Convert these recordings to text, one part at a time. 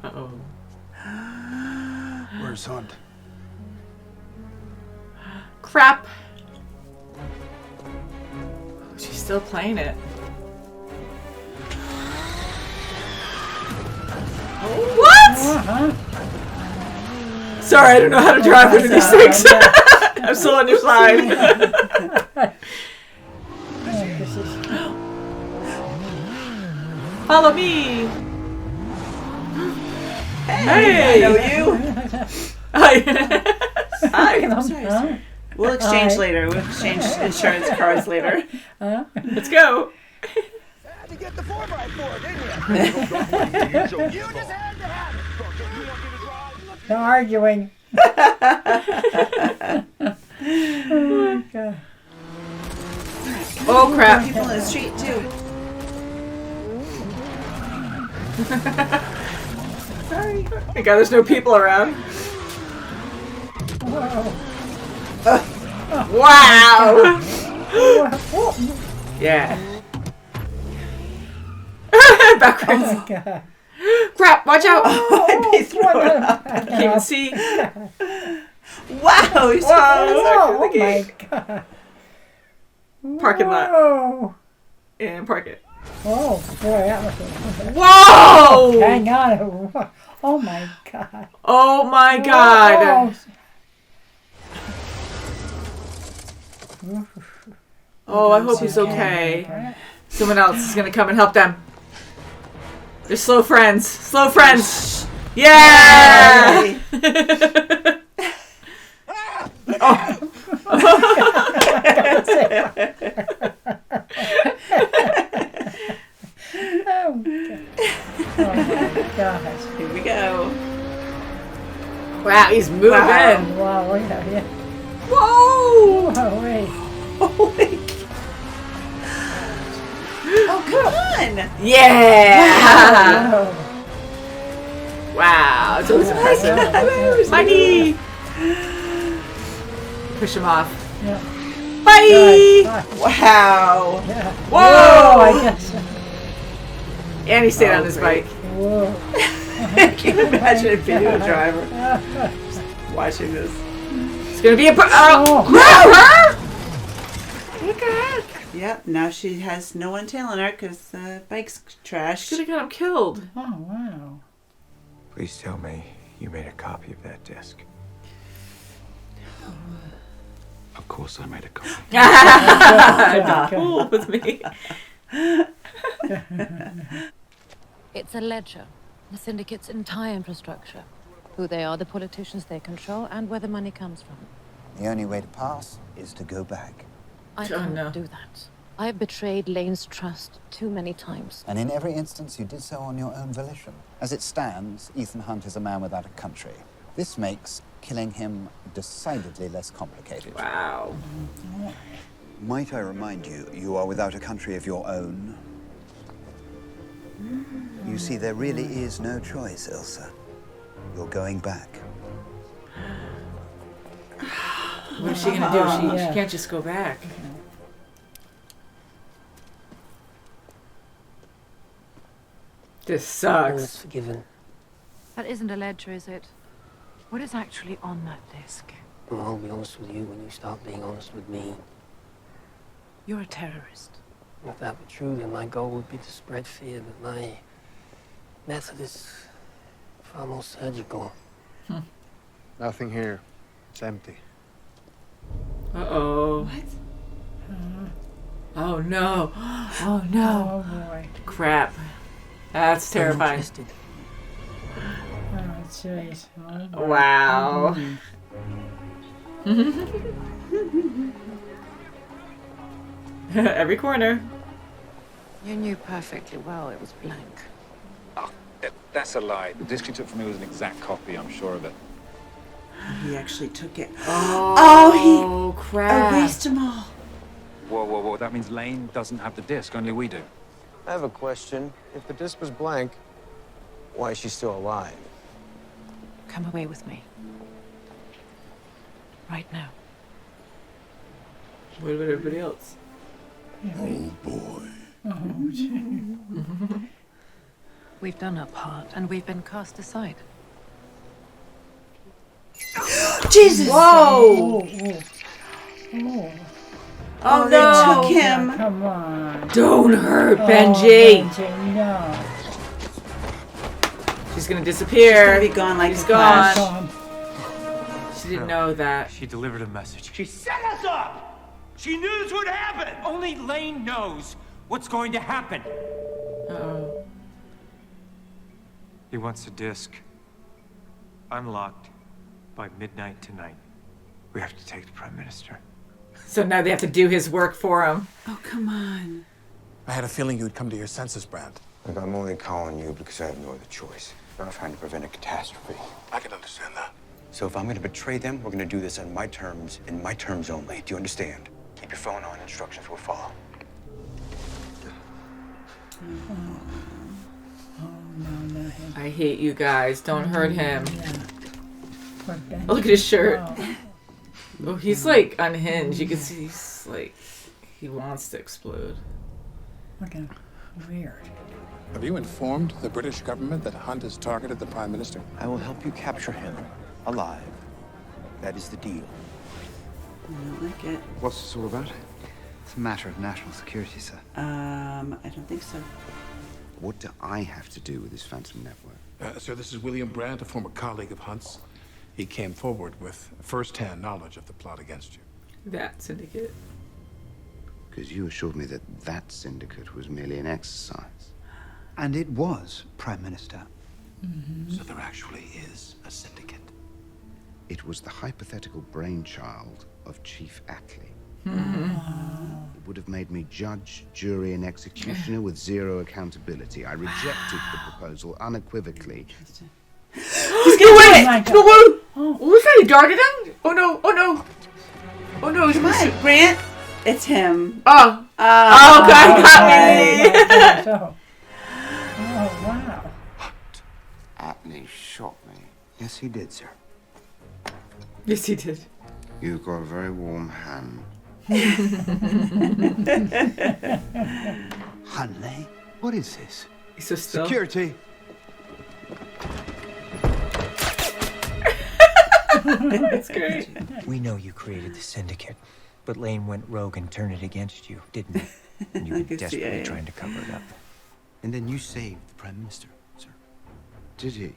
Uh-oh. Where's Hunt? Crap. She's still playing it. What? Sorry, I don't know how to drive one of these things. I'm still on your side. Follow me. Hey. I know you. Hi. Sorry. We'll exchange later. We'll exchange insurance cards later. Let's go. Had to get the 4x4, didn't you? You just had to have it. No arguing. Oh, God. Oh crap. People in the street too. Sorry. Thank God there's no people around. Wow. Yeah. Backwards. Oh, God. Crap, watch out. I'd be thrown up. Can't even see. Wow, he's so Oh, the my gate. God. Parking lot. Whoa. And park it. Oh, boy, that was Whoa! hang on. Oh, my God. Oh my God. Oh, I hope he's okay. Someone else is gonna come and help them. They're slow friends. Slow friends. Yeah! Oh. Oh, my gosh. Here we go. Wow, he's moving. Wow, yeah. Whoa! Oh, wait. Holy. Oh, come on. Yeah! Oh. Wow, it's always impressive. My knee! Push him off. Yeah. Bye! Wow. Yeah. Whoa! I guess. And he stayed on his great. bike. Whoa. I can't imagine a video driver watching this. It's gonna be a grab her! Look at her! Yep, now she has no one tailing her because the bike's trashed. Should have got him killed. Oh, wow. Please tell me you made a copy of that disc. Of course I made a copy. Don't fool with me. It's a ledger, the syndicate's entire infrastructure. Who they are, the politicians they control, and where the money comes from. The only way to pass is to go back. I can't do that. I have betrayed Lane's trust too many times. And in every instance, you did so on your own volition. As it stands, Ethan Hunt is a man without a country. This makes killing him decidedly less complicated. Wow. Might I remind you, you are without a country of your own? You see, there really is no choice, Ilsa. You're going back. What is she gonna do? She can't just go back. This sucks. Forgiven. That isn't a ledger, is it? What is actually on that disc? Well, I'll be honest with you when you start being honest with me. You're a terrorist. If that were true, then my goal would be to spread fear, but my method is far more surgical. Nothing here. It's empty. Uh-oh. What? Oh no. Oh no. Oh, boy. Crap. That's terrifying. Oh, jeez. Oh, boy. Wow. Every corner. You knew perfectly well it was blank. Oh, that's a lie. The disc you took from me was an exact copy, I'm sure of it. He actually took it. Oh, crap. Erased them all. Whoa, whoa, whoa. That means Lane doesn't have the disc. Only we do. I have a question. If the disc was blank, why is she still alive? Come away with me. Right now. What about everybody else? Oh boy. Oh, gee. We've done our part, and we've been cast aside. Jesus! Whoa! Oh, Oh They no! took him. come on. Don't hurt Oh, Benji. Benji, no. She's gonna disappear. She's gonna be gone like She's a flash. gone. She didn't know that. She delivered a message. She set us up! She knew this would happen! Only Lane knows what's going to happen. Uh-oh. He wants a disc unlocked by midnight tonight. We have to take the Prime Minister. So now they have to do his work for him. Oh, come on. I had a feeling you would come to your senses, Brand. Look, I'm only calling you because I have no other choice. I'm trying to prevent a catastrophe. I can understand that. So if I'm going to betray them, we're going to do this on my terms, and my terms only. Do you understand? Keep your phone on. Instructions will follow. No, him. I hate you guys. Don't hurt him. Yeah. Poor Benji. Oh, look at his shirt. Oh. Oh, he's like unhinged. You can see he's like, he wants to explode. Looking weird. Have you informed the British government that Hunt has targeted the Prime Minister? I will help you capture him alive. That is the deal. I don't like it. What's this all about? It's a matter of national security, sir. I don't think so. What do I have to do with this phantom network? Sir, this is William Brandt, a former colleague of Hunt's. He came forward with first-hand knowledge of the plot against you. That syndicate. Because you assured me that that syndicate was merely an exercise. And it was, Prime Minister. So there actually is a syndicate. It was the hypothetical brainchild of Chief Ackley. It would have made me judge, jury, and executioner with zero accountability. I rejected the proposal unequivocally. He's getting away! my God. No, what was that? He darted him? Oh no, oh no. Oh no, he's Come on, Grant. It's him. Oh. Oh, God, got me. Oh, wow. Ackley shot me. Yes, he did, sir. Yes, he did. You've got a very warm hand. Hunley? What is this? He's so still. Security. That's great. We know you created the syndicate, but Lane went rogue and turned it against you, didn't he? And you were Like a desperately CIA. trying to cover it up. And then you saved the Prime Minister, sir. Did he?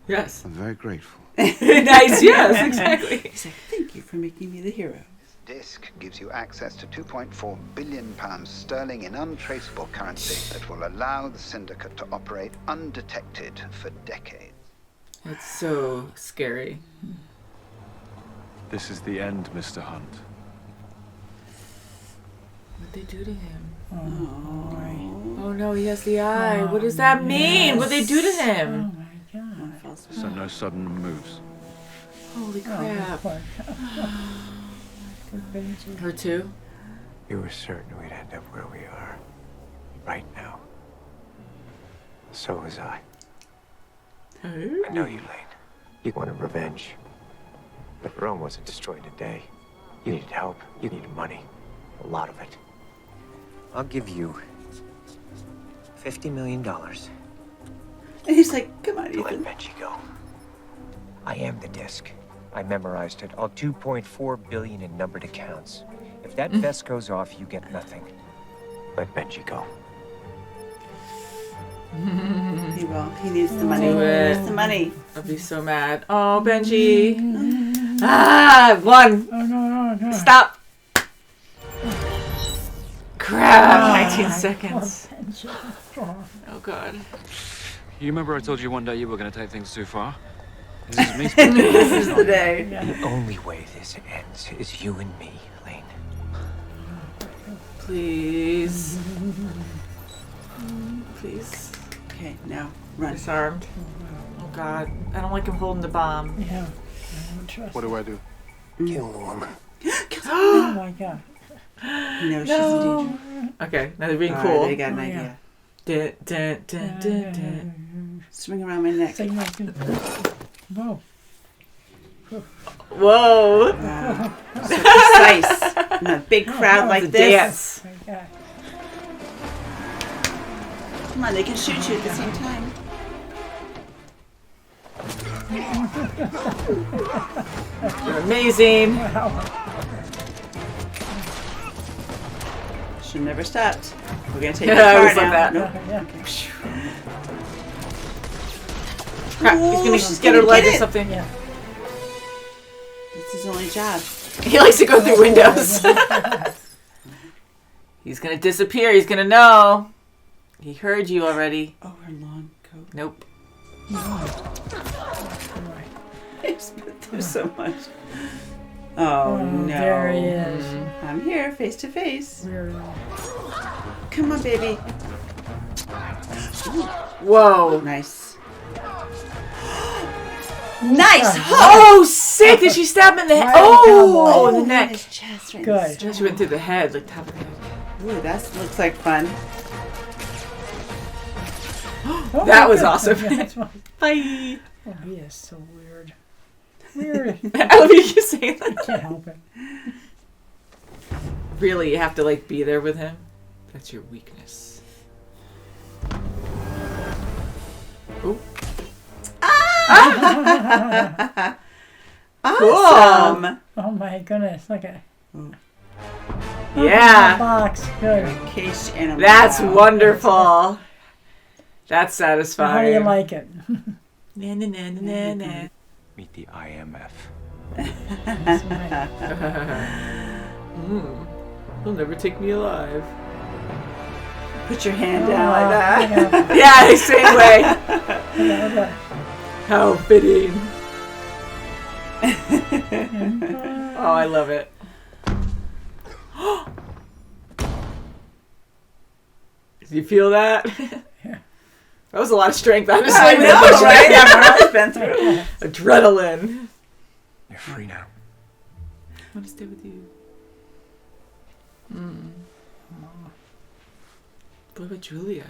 Yes. I'm very grateful. Nice, yes, exactly. He's like, thank you for making me the hero. Disc gives you access to £2.4 billion sterling in untraceable currency that will allow the syndicate to operate undetected for decades. That's so scary. This is the end, Mr. Hunt. What'd they do to him? Oh, Oh no, he has the eye. What does that mean? What'd they do to oh him? my God. So no sudden moves. Holy Oh, crap. poor Benji. Her too? You were certain we'd end up where we are. Right now. So was I. I know you, Lane. You wanted revenge. But Rome wasn't destroyed in a day. You needed help. You needed money. A lot of it. I'll give you $50 million. And he's like, come on, to let Ethan. Benji go. I am the disc. I memorized it. All 2.4 billion in numbered accounts. If that vest goes off, you get nothing. Let Benji go. He will. He needs the money. Do He it. needs the money. I'll be so mad. Oh, Benji. Ah, one. Oh, no. Stop. Crap. 19 seconds. Poor Benji. Oh. Oh, God. You remember I told you one day you were going to take things too far? This is me speaking. This is the day. The only way this ends is you and me, Lane. Please. Please. Okay, now run. Disarmed. Oh, God. I don't like him holding the bomb. Yeah. I don't trust What do I do? Kill the woman. Oh my God. He knows she's in danger. Okay, now they're being All cool. right, I got an Oh, yeah. idea. Dun, dun, dun, dun, dun. Swing around my neck. Say no to- Whoa. Whoa. Wow. So precise. In a big crowd like It's a this. dance. My God. Come on, they can shoot you at the same time. You're amazing. Should have never stopped. We're gonna take Yeah, the I car was like now. that. Nope. Crap, Ooh, he's she's gonna get her gonna leg get or it. something. Yeah. It's his only job. He likes to go through windows. He's gonna disappear. He's gonna know. He heard you already. Oh, her long coat. Nope. He's been through so much. Oh, no. There he is. I'm here, face to face. Where Come on, baby. Whoa. Nice. Nice. Oh, sick! Did she stab him in the head? Right in the Oh, cowboy. in the neck. His chest right Good. in the She went through the head, like top of the head. Ooh, that looks like fun. Oh That my was goodness. awesome. That's why- Bye. Oh, he is so weird. Weird. I love you saying I that. can't help it. Really, you have to like be there with him. That's your weakness. Oh. Awesome. Oh my goodness. Look at Yeah. box. Good. Cage animal. That's Wow. wonderful. That's satisfying. How do you like it? Na, na, na, na, na. Meet the IMF. That's right. He'll never take me alive. Put your hand down like that. Yeah, same way. Yeah. How fitting. Oh, I love it. Do you feel that? That was a lot of strength, honestly. I with know, the pushing. right? Everyone's been through. Adrenaline. You're free now. I want to stay with you. What about Julia?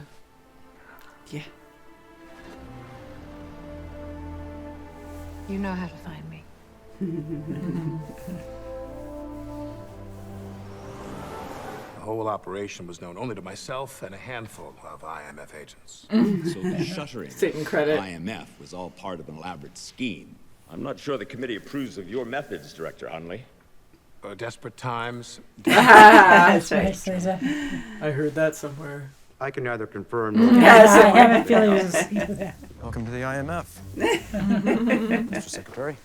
Yeah. You know how to find me. The whole operation was known only to myself and a handful of IMF agents. So the shuttering Satan credit. of IMF was all part of an elaborate scheme. I'm not sure the committee approves of your methods, Director Hunley. Desperate times. That's right. Nice, Lisa. I heard that somewhere. I can neither confirm nor I have a feeling you see that. Welcome to the IMF. Mr. Secretary.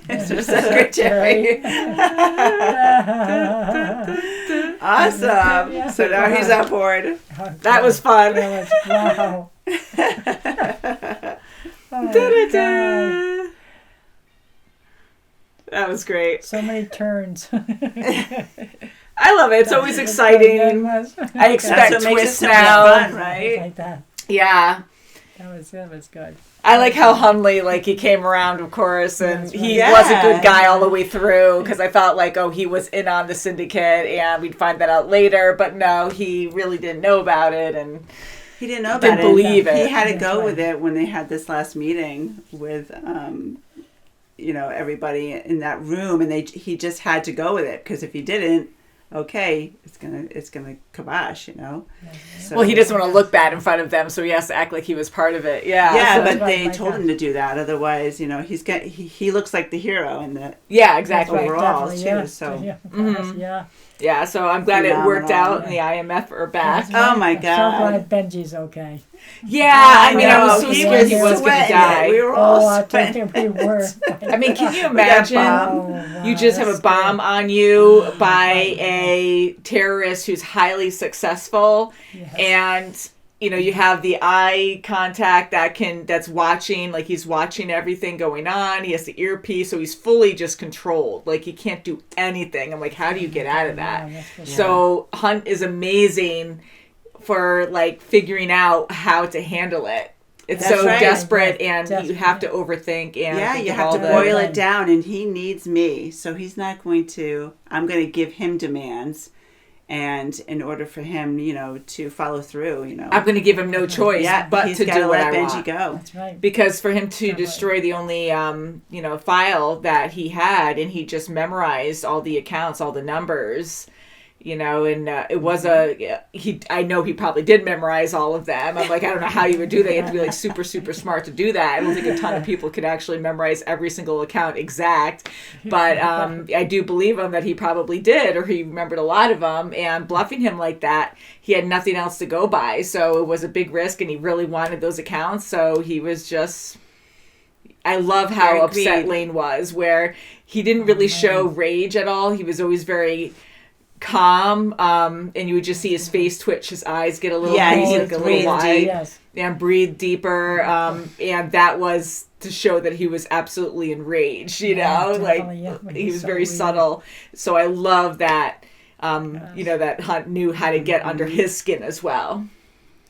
Mr. Secretary. Awesome. So now he's on board. That was fun. That was, wow. Oh my God. That was great. So many turns. I love it. It's always exciting. I expect That's what makes it twists so now. fun, right? Like that. Yeah. That was good. I like how Hunley, like, he came around, of course, and That's right. he Yeah. was a good guy all the way through, because I felt like, oh, he was in on the syndicate, and we'd find that out later, but no, he really didn't know about it, and He didn't know about didn't it. believe it. He had to That's go right. with it when they had this last meeting with, everybody in that room, and he just had to go with it, because if he didn't, okay, it's gonna kibosh, So, Well, he doesn't want to look bad in front of them, so he has to act like he was part of it. Yeah. Yeah, so- but right, they like told that. him to do that. Otherwise, he looks like the hero in the yeah, exactly. Right, overall definitely, too. yeah. So, Yeah. Yeah, so I'm glad it worked Phenomenal. out, and the IMF are back. oh my I'm so God, glad Benji's okay. Yeah, I mean, I was know, so he scared was he was going to sweating die. it. We were all Oh, I told sweating. him we were. I mean, can you that imagine? bomb. wow, You just have a that's bomb on you by a terrorist who's highly successful, Yes. and you have the eye contact that's watching, like he's watching everything going on. He has the earpiece, so he's fully just controlled. Like he can't do anything. I'm like, how do you get out of that? Yeah, that's for sure. So Hunt is amazing for like figuring out how to handle it. It's That's so right. desperate, and you Desperate. have to overthink. And Yeah, think you of have all to the- boil it down, and he needs me, so he's not going to. I'm going to give him demands, and in order for him, to follow through, I'm going to give him no choice but he's to gotta do what let I Benji want. go. That's right. Because for him to Exactly. destroy the only, file that he had, and he just memorized all the accounts, all the numbers, And it was I know he probably did memorize all of them. I'm like, I don't know how you would do that. You have to be like super, super smart to do that. I don't think a ton of people could actually memorize every single account exact, but I do believe him that he probably did, or he remembered a lot of them. And bluffing him like that, he had nothing else to go by, so it was a big risk, and he really wanted those accounts. So he was just. I love how upset Lane was, where he didn't really show rage at all. He was always very calm, and you would just see his face twitch, his eyes get a little like a little wide, and breathe deeper, and that was to show that he was absolutely enraged. Like he was very subtle. So I love that. That Hunt knew how to get under his skin as well.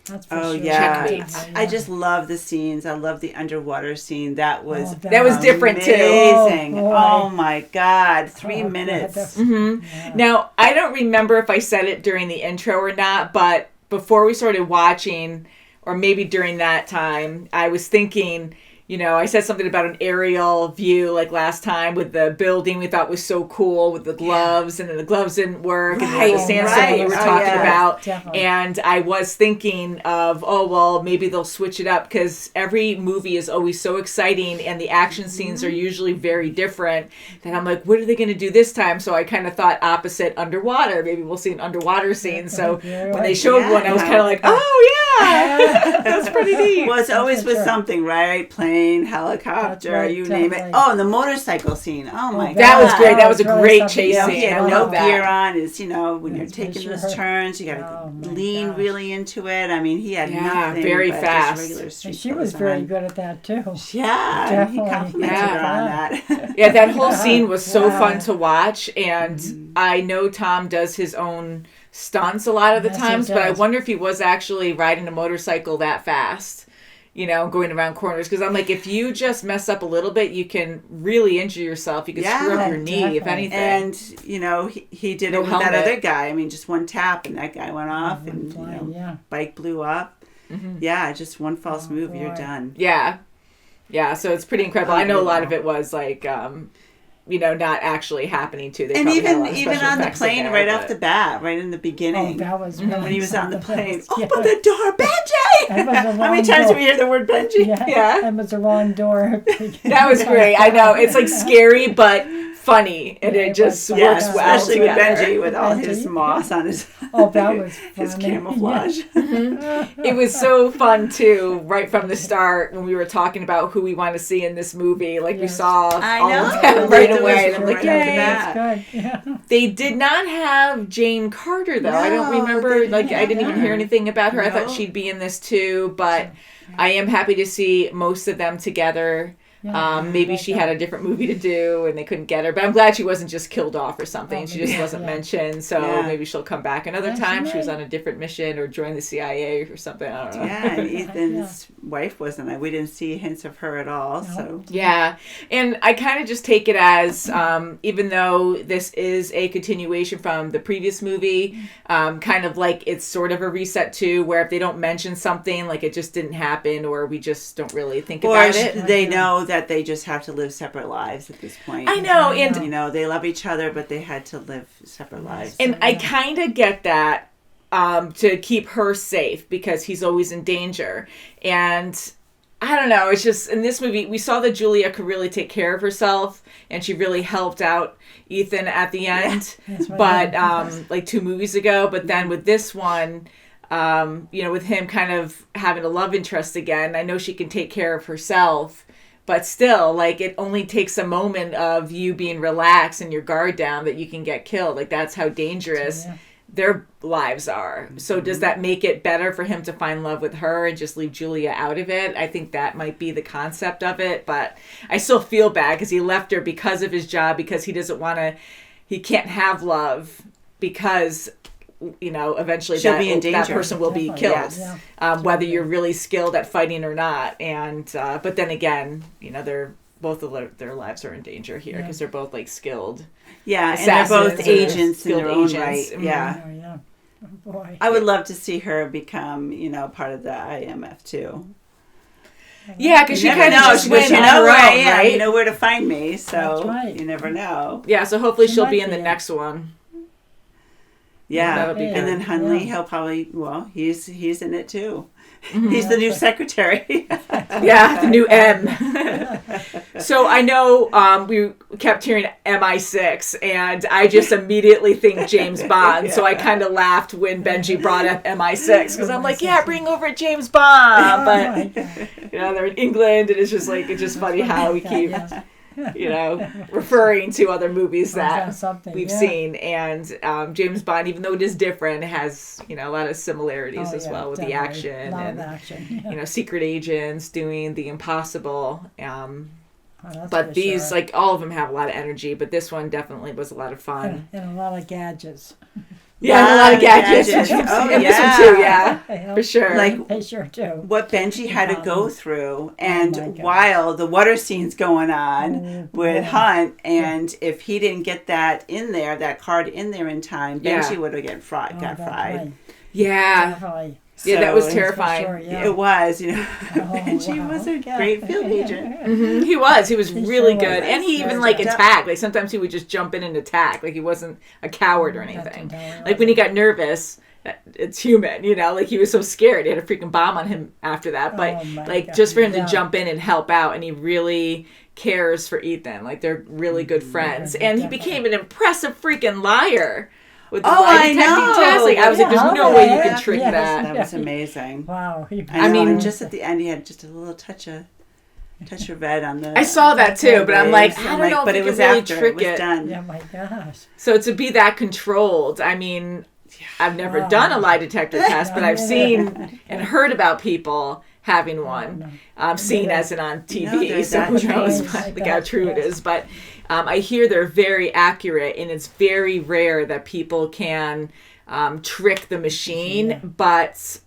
That's for sure. Yeah. I just love the scenes. I love the underwater scene. That was different too. Amazing. Oh my God. 3 minutes. Now, I don't remember if I said it during the intro or not, but before we started watching, or maybe during that time, I was thinking, I said something about an aerial view like last time with the building we thought was so cool with the gloves, and then the gloves didn't work, and the sandstorm we were talking about. Definitely. And I was thinking of, maybe they'll switch it up, because every movie is always so exciting and the action scenes are usually very different, that I'm like, what are they going to do this time? So I kind of thought opposite underwater. Maybe we'll see an underwater scene. So when they showed one, I was kind of like, oh yeah, that's pretty neat. Well, it's always with something, right? Plane, helicopter, you name it. Oh, and the motorcycle scene. Oh my God. That was great. That was a great chase scene. He had no gear on. Is when you're taking those turns, you got to lean really into it. I mean, he had nothing. Very but fast. just regular street And she was very good at that too. Yeah, definitely. He complimented her on that. Yeah, that whole scene was so fun to watch, and I know Tom does his own stunts a lot of the times, but I wonder if he was actually riding a motorcycle that fast. Going around corners. Because I'm like, if you just mess up a little bit, you can really injure yourself. You can screw up your knee, if anything. And, he did it with that other guy. I mean, just one tap, and that guy went off, and, bike blew up. Yeah, just one false move, you're done. Yeah. Yeah, so it's pretty incredible. I know a lot of it was, like, not actually happening too. They and even on the plane off the bat, right in the beginning. That was when he was on the plane. Open the door, Benji! How many times do we hear the word Benji? Yeah. That was the wrong door. That was great. I know. It's like scary, but funny, and it just works well. Especially with Benji, with all his moss on his that was his camouflage. It was so fun too, right from the start when we were talking about who we want to see in this movie. Like we saw all of them right away, and I'm like, yay! They did not have Jane Carter though. I don't remember. Like I didn't even hear anything about her. I thought she'd be in this too, but I am happy to see most of them together. Maybe she had a different movie to do and they couldn't get her, but I'm glad she wasn't just killed off or something. She just wasn't mentioned, so maybe she'll come back another time. She was on a different mission or joined the CIA or something. I don't know. Yeah, and Ethan's wife wasn't. We didn't see hints of her at all. So yeah, and I kind of just take it as even though this is a continuation from the previous movie, kind of like it's sort of a reset too, where if they don't mention something, like it just didn't happen, or we just don't really think about it. They know that they just have to live separate lives at this point. I know, and they love each other, but they had to live separate lives. And I kind of get that to keep her safe because he's always in danger. And I don't know, it's just in this movie we saw that Julia could really take care of herself, and she really helped out Ethan at the end. But like 2 movies ago, but then with this one. With him kind of having a love interest again, I know she can take care of herself. But still, like, it only takes a moment of you being relaxed and your guard down that you can get killed. Like, that's how dangerous their lives are. So does that make it better for him to find love with her and just leave Julia out of it? I think that might be the concept of it. But I still feel bad because he left her because of his job, because he doesn't want to, he can't have love because... eventually that person will be killed, whether you're really skilled at fighting or not. And but then again, they're both of their lives are in danger here because they're both like skilled. Yeah, and they're both agents in their own right. Yeah. Oh, yeah. Oh, boy. I would love to see her become, part of the IMF too. Yeah, because she kind of just went on her own, right? You know where to find me, so you never know. Yeah, so hopefully she'll be in the next one. Yeah, That'll be and good. then Hunley, he'll probably he's in it too. He's the new secretary. Yeah, the new M. So I know we kept hearing MI6, and I just immediately think James Bond. So I kind of laughed when Benji brought up MI6 because I'm like, yeah, bring over James Bond. But they're in England, and it's just funny how we keep. Referring to other movies that we've seen. And James Bond, even though it is different, has, a lot of similarities as well with the action. And, secret agents doing the impossible. But these, all of them have a lot of energy, but this one definitely was a lot of fun. And a lot of gadgets. Yeah, a lot of gadgets. Oh, yeah. This one too, yeah. For sure. They sure do. What Benji had to go through, and while the water scene's going on with Hunt, and if he didn't get that card in there in time, Benji would have got fried. Yeah. Definitely. Yeah, that was terrifying. Sure, yeah. It was, Benji was a great field agent. Mm-hmm. He was really good. And he even attacked. Sometimes he would just jump in and attack. He wasn't a coward or anything. When he got nervous, it's human, he was so scared. He had a freaking bomb on him after that. But just for him to jump in and help out, and he really cares for Ethan. They're really good friends. And he became an impressive freaking liar. With the lie detecting test. I was like, there's no way you can trick that. That was amazing. Wow. I mean, just at the end, he had just a little touch of red on the... I saw that too, but I'm like, I don't know if you can really trick it. Done. Yeah, my gosh. So to be that controlled, I mean, I've never done a lie detector test, but I've seen and heard about people having one, seen as it on TV, so who knows how true it is. But I hear they're very accurate, and it's very rare that people can trick the machine, but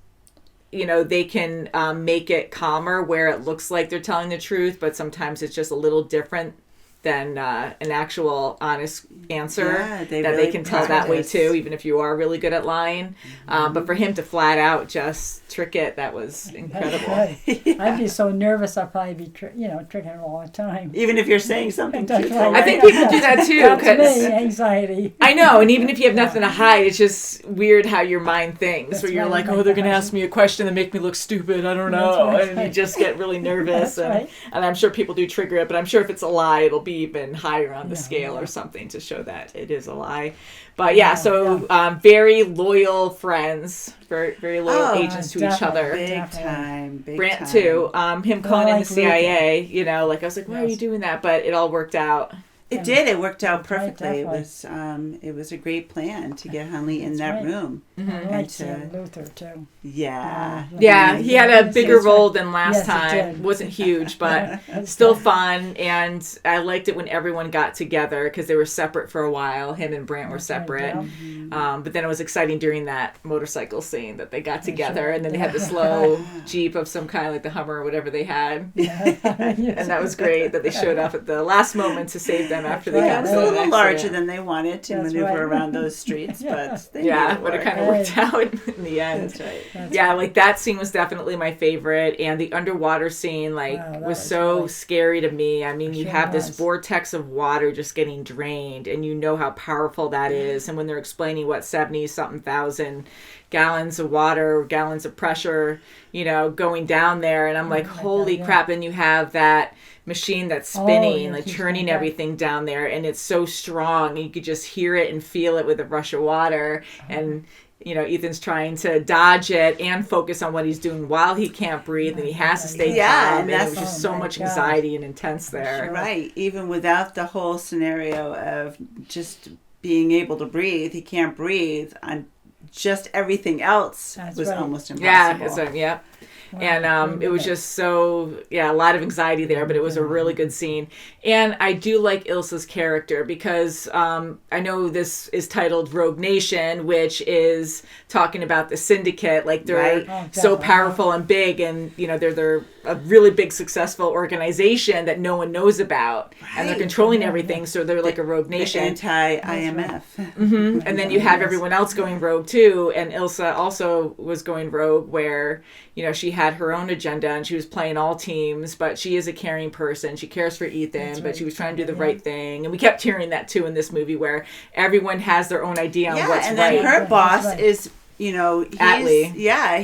they can make it calmer where it looks like they're telling the truth, but sometimes it's just a little different than an actual honest answer that they can tell that way too, even if you are really good at lying. But for him to flat out just trick it, that was incredible. I'd be so nervous. I'd probably be tricking him all the time. Even if you're saying something truthful. I think people do that too. That's me, anxiety. I know, and even if you have nothing to hide, it's just weird how your mind thinks. Where you're like, they're going to ask me a question and make me look stupid. I don't know. And you just get really nervous. And I'm sure people do trigger it, but I'm sure if it's a lie, it'll be even higher on the scale or something to show that it is a lie. But very loyal friends, very loyal agents to each other. Big time. Brant too. Him calling in the CIA, I was like, why are you doing that? But it all worked out. It did. It worked out perfectly. It was a great plan to get Hunley in that room. Mm-hmm. I liked Luther too. Yeah. Yeah, he had a bigger role than last time. Wasn't huge, but still fun. And I liked it when everyone got together because they were separate for a while. Him and Brant were separate. But then it was exciting during that motorcycle scene that they got together, and then they had the slow Jeep of some kind, like the Hummer or whatever they had. And that was great that they showed up at the last moment to save them after they got so a little larger than they wanted to maneuver around those streets, but they but it kind of worked out in the end. That's right. That scene was definitely my favorite, and the underwater scene was so scary to me. I mean, you have this vortex of water just getting drained, and you know how powerful that is. And when they're explaining what 70-something thousand gallons of water, gallons of pressure, going down there, and I'm like, holy crap! And you have that machine that's spinning, turning everything down there, and it's so strong. You could just hear it and feel it with a rush of water, and Ethan's trying to dodge it and focus on what he's doing while he can't breathe, and he has to stay calm. And it was just so much anxiety and intense there. Right, even without the whole scenario of just being able to breathe, he can't breathe on just everything else was almost impossible. And it was just so, a lot of anxiety there, but it was a really good scene. And I do like Ilsa's character because I know this is titled Rogue Nation, which is talking about the syndicate. They're so powerful and big, and, they're a really big, successful organization that no one knows about. And they're controlling everything, so they're like a rogue nation. Anti-IMF. Mm-hmm. And then you have everyone else going rogue, too. And Ilsa also was going rogue where, she had her own agenda and she was playing all teams, but she is a caring person. She cares for Ethan, but she was trying to do the right thing. And we kept hearing that too in this movie, where everyone has their own idea on what's right. And then her boss is, Atlee.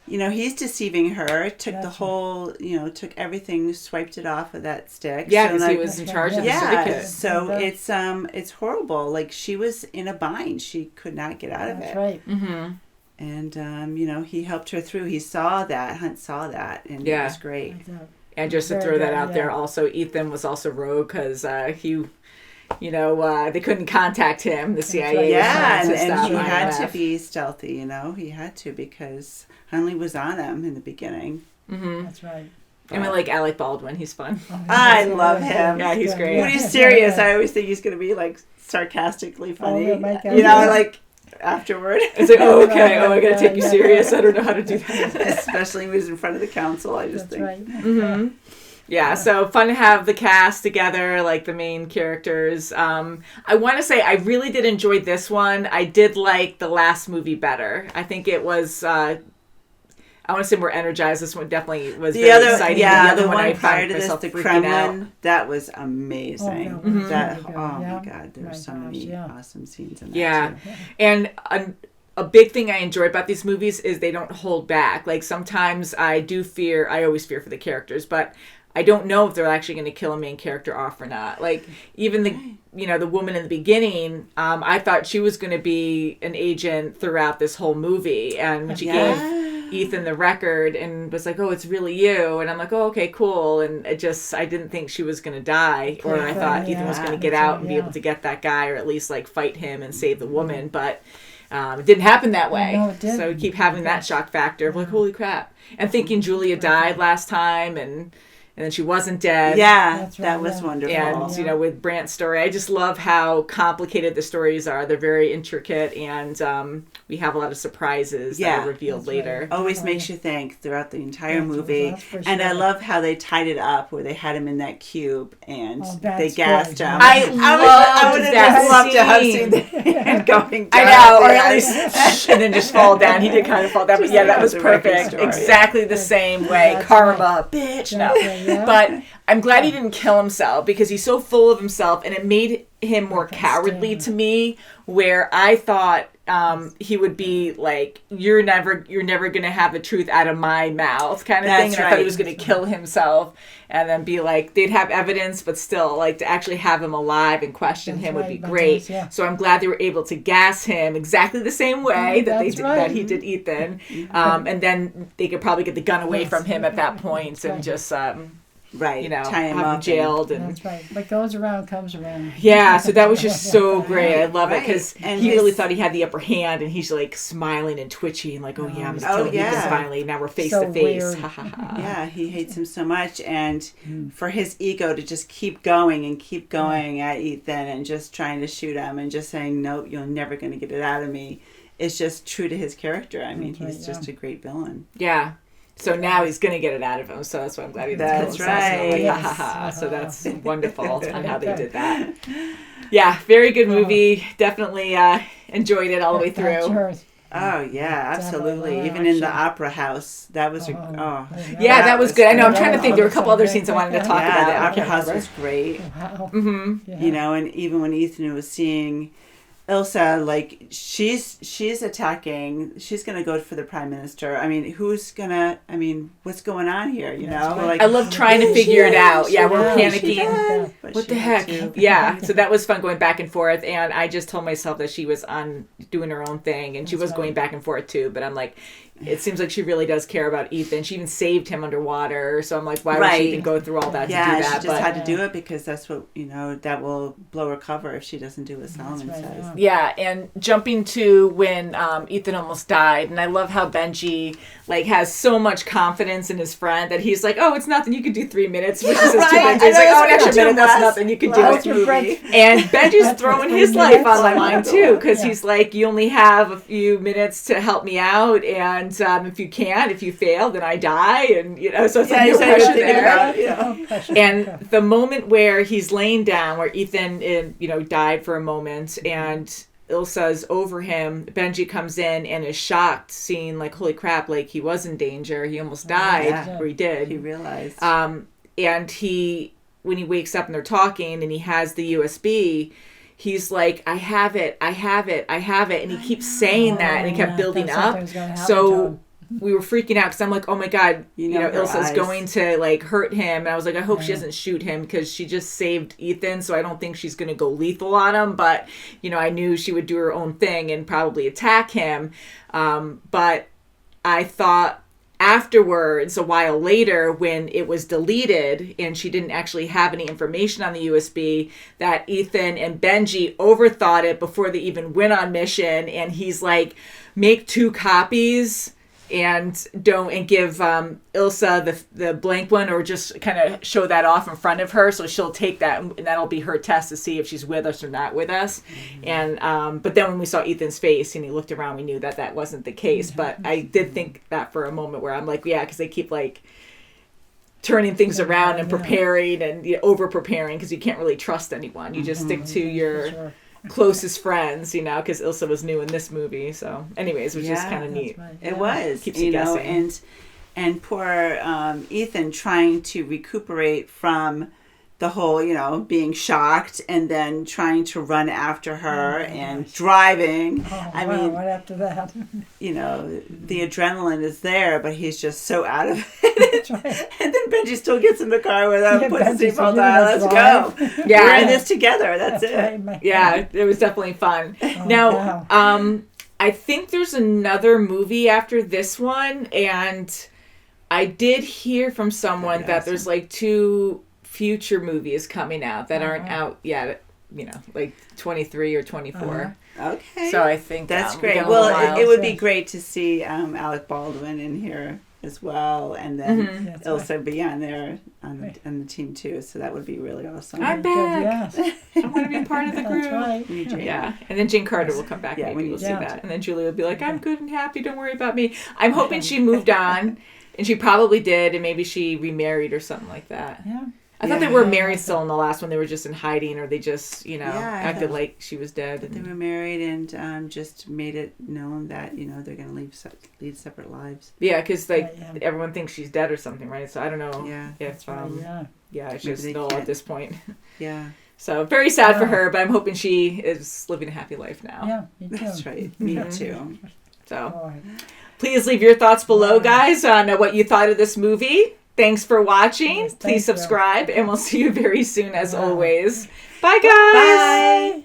He's deceiving her, took the whole, took everything, swiped it off of that stick. Yeah, because he was in charge of the syndicate. So it's horrible. Like, she was in a bind. She could not get out of it. That's right. Mm-hmm. And, he helped her through. He saw that. Hunt saw that. And it was great. And just to throw that out there, also, Ethan was also rogue because he... they couldn't contact him, the CIA. Right. Yeah, and he had to be stealthy, He had to, because Hunley was on him in the beginning. Mm-hmm. That's right. And we like Alec Baldwin. He's fun. I love him. Yeah, he's great. When he's serious, I always think he's going to be, like, sarcastically funny. Like, afterward. It's like, okay, I got to take you serious. I don't know how to do that. Especially when he's in front of the council, I just think. Right. Mm-hmm. Yeah, so fun to have the cast together, like the main characters. I want to say I really did enjoy this one. I did like the last movie better. I think it was, I want to say more energized. This one definitely was very exciting. Yeah, the one prior to this, the Kremlin, that was amazing. My God, there were so many awesome scenes in that. Yeah, too. And a big thing I enjoy about these movies is they don't hold back. Like, sometimes I always fear for the characters, but I don't know if they're actually going to kill a main character off or not. Like, even the woman in the beginning, I thought she was going to be an agent throughout this whole movie. And when she gave Ethan the record and was like, oh, it's really you. And I'm like, oh, okay, cool. And I didn't think she was going to die. Or I thought Ethan was going to get out and be able to get that guy, or at least like fight him and save the woman. But it didn't happen that way. No, it didn't. So we keep having that shock factor of like, holy crap. And thinking Julia died last time and then she wasn't dead. Yeah, that was wonderful. And, with Brant's story, I just love how complicated the stories are. They're very intricate, and we have a lot of surprises that are revealed later. Right. Always makes you think throughout the entire movie. And I love how they tied it up, where they had him in that cube, and they gassed him. I would have loved to have seen that going down. I know, or at least, and then just fall down. He did kind of fall down, but yeah, that was perfect. Exactly the same way. Karma, bitch. No. But I'm glad he didn't kill himself, because he's so full of himself, and it made him more cowardly to me, where I thought he would be like, you're never going to have the truth out of my mouth kind of thing. And I thought he was going to kill himself and then be like, they'd have evidence, but still, like, to actually have him alive and question him would be great. So I'm glad they were able to gas him exactly the same way that he did Ethan. And then they could probably get the gun away from him at that point and just... Right, tie him up, jailed, and that's right. What goes around comes around. Yeah, so that was just so great. I love it, because he really thought he had the upper hand, and he's like smiling and twitching, like, "Oh yeah, I'm gonna kill him finally. Now we're face to face." Yeah, he hates him so much, and for his ego to just keep going at Ethan and just trying to shoot him and just saying, "Nope, you're never gonna get it out of me," is just true to his character. I mean, he's just a great villain. Yeah. So now he's going to get it out of him. So that's why I'm glad he didn't kill himself. That's right. So that's wonderful on how they did that. Yeah, very good movie. Definitely enjoyed it all the way through. Oh, yeah, absolutely. Even in the opera house. That was that was good. I know, I'm trying to think. There were a couple other scenes I wanted to talk about. The opera house was great. Wow. Mm-hmm. And even when Ethan was seeing Ilsa, like, she's attacking. She's going to go for the prime minister. I mean, what's going on here, Like, I love trying to figure it out. Yeah, we're panicking. What the heck? Yeah, so that was fun going back and forth, and I just told myself that she was doing her own thing, and she was going back and forth too, but I'm like, it seems like she really does care about Ethan. She even saved him underwater, so I'm like, why would she even go through all that to do that? Yeah, she just had to do it because that's what, that will blow her cover if she doesn't do what Solomon says. Yeah, and jumping to when Ethan almost died, and I love how Benji, like, has so much confidence in his friend that he's like, oh, it's nothing, you can do 3 minutes, which is his 2 minutes. He's like, oh, an extra minute, that's nothing, you can do it. And Benji's throwing his life on the line, too, because he's like, you only have a few minutes to help me out, and if you fail, then I die, and so it's like no pressure there. And the moment where he's laying down, where Ethan, died for a moment, and Ilsa's over him, Benji comes in and is shocked, seeing like, holy crap, like he was in danger. He almost died, or he did. He realized. And when he wakes up and they're talking and he has the USB, he's like, I have it. And he keeps saying that, and he kept building up. So we were freaking out because I'm like, oh my God, you know Ilsa's going to like hurt him. And I was like, I hope she doesn't shoot him, because she just saved Ethan. So I don't think she's going to go lethal on him. But, I knew she would do her own thing and probably attack him. But I thought afterwards, a while later, when it was deleted and she didn't actually have any information on the USB, that Ethan and Benji overthought it before they even went on mission. And he's like, make 2 copies and give Ilsa the blank one, or just kind of show that off in front of her, so she'll take that, and that'll be her test to see if she's with us or not with us. And but then when we saw Ethan's face and he looked around, we knew that wasn't the case. But I did think that for a moment, where I'm like, yeah, because they keep like turning things around and preparing and over preparing, because you can't really trust anyone. You just stick to your closest friends, because Ilsa was new in this movie. So anyways, it was just kind of neat. Right. It was, keeps you guessing. And poor Ethan trying to recuperate from the whole, being shocked, and then trying to run after her and driving. I mean, right after that. The adrenaline is there, but he's just so out of it. And then Benji still gets in the car with him, puts the seatbelt on, let's go. Yeah. We're in this together, that's it. Right, yeah, it was definitely fun. Now, I think there's another movie after this one, and I did hear from someone that there's like 2 future movies coming out that aren't out yet, like 23 or 24. Okay. So I think that's great. Well, it would be great to see Alec Baldwin in here as well, and then Ilsa be on there on the team too. So that would be really awesome. I'm back. Yes. I want to be part of the group. That's right. Yeah, and then Jane Carter will come back. Yeah, maybe we'll see that, and then Julie will be like, "I'm good and happy. Don't worry about me." I'm hoping she moved on, and she probably did, and maybe she remarried or something like that. Yeah. I thought they were married still in the last one. They were just in hiding, or they just, acted like she was dead. But they were married and just made it known that, they're going to lead separate lives. Yeah, because everyone thinks she's dead or something, right? So I don't know if, it's just still at this point. Yeah. So very sad for her, but I'm hoping she is living a happy life now. Yeah, me too. That's right. Me too. So please leave your thoughts below, guys, on what you thought of this movie. Thanks for watching. Yes, Please subscribe, and we'll see you very soon as always. Bye, guys. Bye.